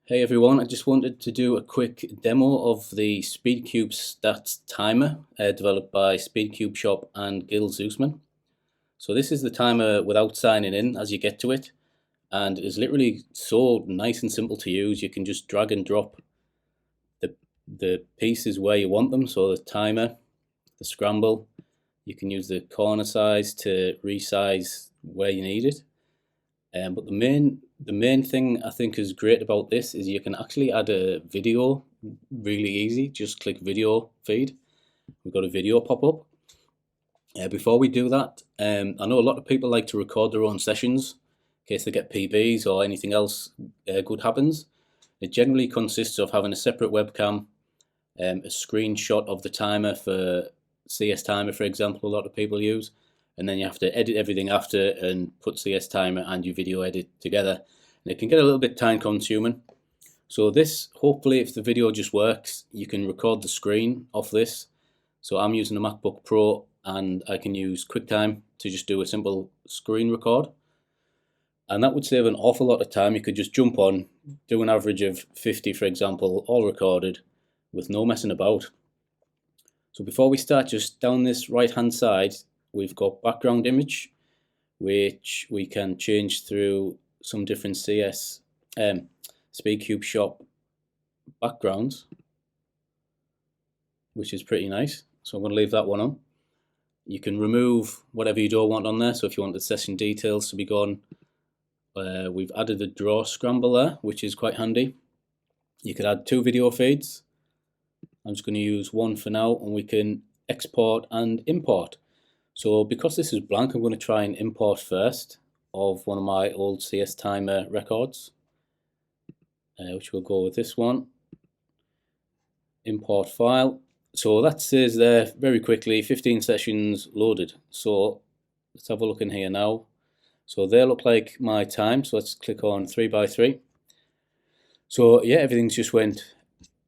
Hey everyone, I just wanted to do a quick demo of the SpeedCubeStats timer developed by SpeedCubeShop and Gil Zusman. So this is the timer without signing in as you get to it, and it's literally so nice and simple to use. You can just drag and drop the pieces where you want them. So the timer, the scramble, you can use the corner size to resize where you need it. But the main thing I think is great about this is you can actually add a video really easy. Just click video feed. We've got a video pop up. Before we do that, I know a lot of people like to record their own sessions in case they get PBs or anything else good happens. It generally consists of having a separate webcam, a screenshot of the timer for CS timer, for example, a lot of people use. And then you have to edit everything after and put CS timer and your video edit together. And it can get a little bit time consuming. So this, hopefully if the video just works, you can record the screen off this. So I'm using a MacBook Pro and I can use QuickTime to just do a simple screen record. And that would save an awful lot of time. You could just jump on, do an average of 50, for example, all recorded with no messing about. So before we start, just down this right hand side, we've got background image, which we can change through some different CS SpeedCubeShop backgrounds, which is pretty nice. So I'm going to leave that one on. You can remove whatever you don't want on there. So if you want the session details to be gone, we've added a draw scramble there, which is quite handy. You could add two video feeds. I'm just going to use one for now, and we can export and import. So because this is blank, I'm going to try and import first of one of my old CS timer records, which will go with this one. Import file. So that says there very quickly 15 sessions loaded. So let's have a look in here now. So they look like my time. So let's click on 3x3. So yeah, everything's just went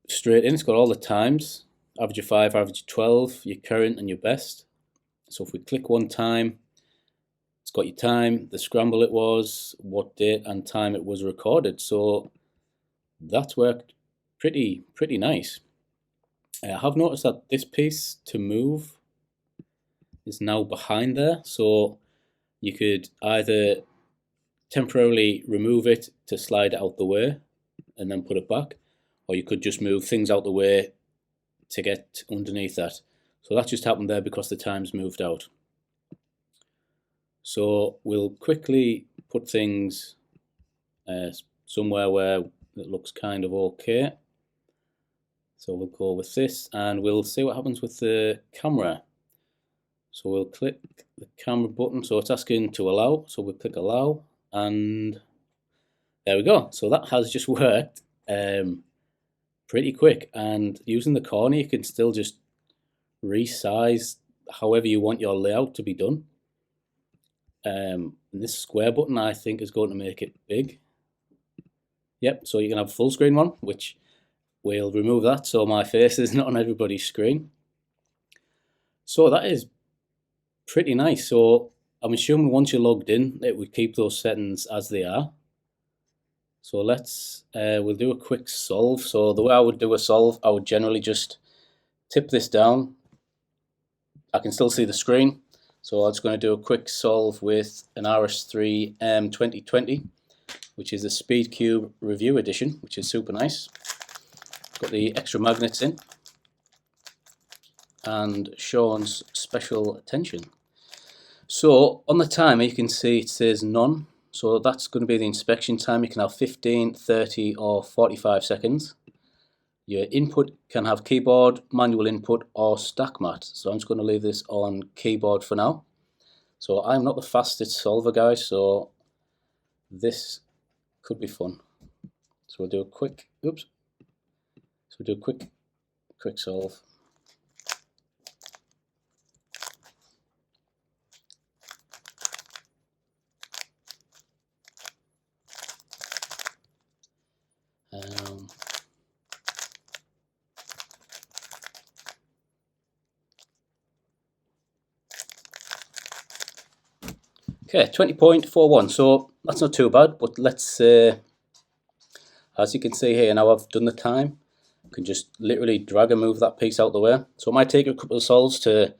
straight in. It's got all the times, average of 5, average of 12, your current and your best. So if we click one time, it's got your time, the scramble it was, what date and time it was recorded. So that's worked pretty nice. I have noticed that this piece to move is now behind there. So you could either temporarily remove it to slide it out the way and then put it back, or you could just move things out the way to get underneath that. So that just happened there because the time's moved out. So we'll quickly put things somewhere where it looks kind of okay. So we'll go with this and we'll see what happens with the camera. So we'll click the camera button. So it's asking to allow. So we'll click allow and there we go. So that has just worked pretty quick. And using the corner, you can still just resize however you want your layout to be done. This square button I think is going to make it big. Yep, so you can have a full screen one, which we'll remove that so my face is not on everybody's screen. So that is pretty nice. So I'm assuming once you're logged in, it would keep those settings as they are. So let's we'll do a quick solve. So the way I would do a solve, I would generally just tip this down. I can still see the screen, so I'm just going to do a quick solve with an RS3 2020, which is a SpeedCube Review Edition, which is super nice. Got the extra magnets in, and Sean's special attention. So on the timer, you can see it says none, so that's going to be the inspection time. You can have 15, 30, or 45 seconds. Your input can have keyboard, manual input, or stack mat. So I'm just going to leave this on keyboard for now. So I'm not the fastest solver, guys, so this could be fun. So we'll do a quick, oops. So we'll do a quick solve. Okay, 20.41, so that's not too bad, but let's as you can see here, now I've done the time, I can just literally drag and move that piece out the way. So it might take a couple of solves to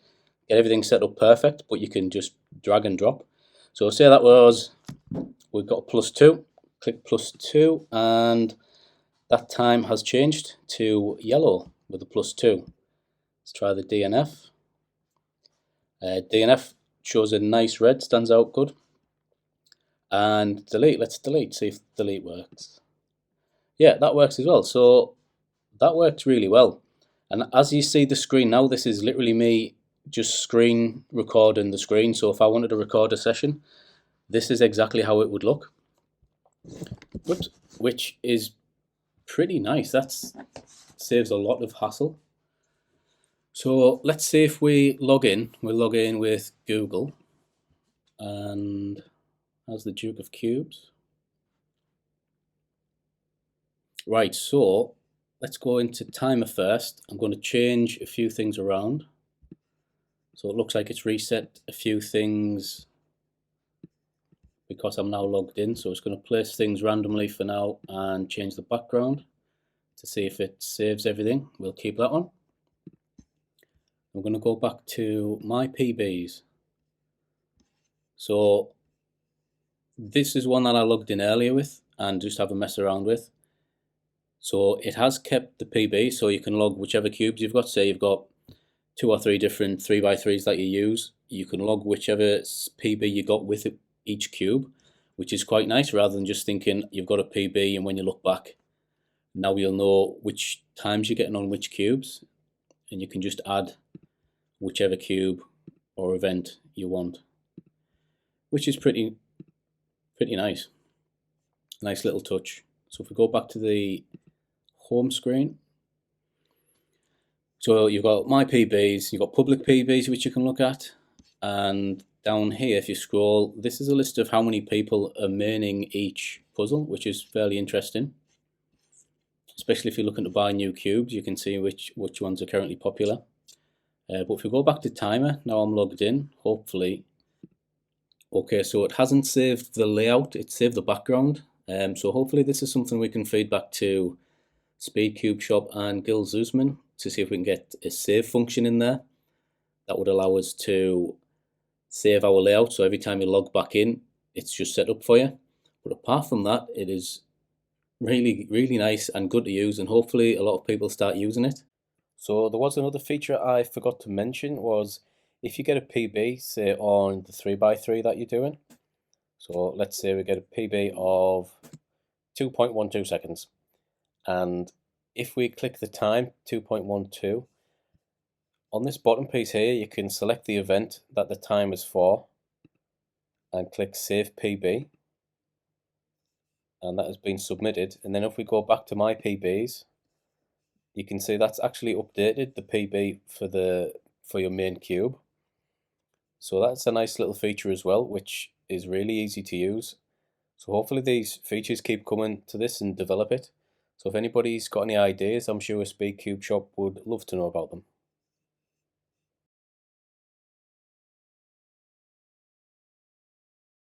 get everything set up perfect, but you can just drag and drop. So say that was, we've got a +2, click +2, and that time has changed to yellow with a +2. Let's try the DNF. DNF shows a nice red, stands out good. And delete, let's delete, see if delete works. Yeah, that works as well. So that worked really well. And as you see the screen now, this is literally me just screen recording the screen. So if I wanted to record a session, this is exactly how it would look. Whoops, which is pretty nice. That saves a lot of hassle. So let's see if we log in. We'll log in with Google and as the Duke of Cubes. Right, so let's go into timer first. I'm going to change a few things around. So it looks like it's reset a few things because I'm now logged in. So it's going to place things randomly for now and change the background to see if it saves everything. We'll keep that on. I'm going to go back to my PBs. So this is one that I logged in earlier with and just have a mess around with. So it has kept the PB, so you can log whichever cubes you've got. Say you've got 2 or 3 different 3x3s that you use. You can log whichever PB you got with each cube, which is quite nice rather than just thinking you've got a PB and when you look back, now you'll know which times you're getting on which cubes, and you can just add whichever cube or event you want, which is pretty nice. Nice little touch. So if we go back to the home screen, so you've got my PBs, you've got public PBs which you can look at, and down here if you scroll, this is a list of how many people are maining each puzzle, which is fairly interesting, especially if you're looking to buy new cubes. You can see which ones are currently popular. But if we go back to timer, now I'm logged in, hopefully. Okay, so it hasn't saved the layout, it saved the background. So hopefully this is something we can feed back to SpeedCubeShop and Gil Zusman to see if we can get a save function in there that would allow us to save our layout. So every time you log back in, it's just set up for you. But apart from that, it is really nice and good to use, and hopefully a lot of people start using it. So there was another feature I forgot to mention, was if you get a PB, say on the 3x3 that you're doing. So let's say we get a PB of 2.12 seconds. And if we click the time, 2.12, on this bottom piece here, you can select the event that the time is for and click Save PB. And that has been submitted. And then if we go back to my PBs, you can see that's actually updated the PB for your main cube. So that's a nice little feature as well, which is really easy to use. So hopefully these features keep coming to this and develop it. So if anybody's got any ideas, I'm sure SpeedCubeShop would love to know about them.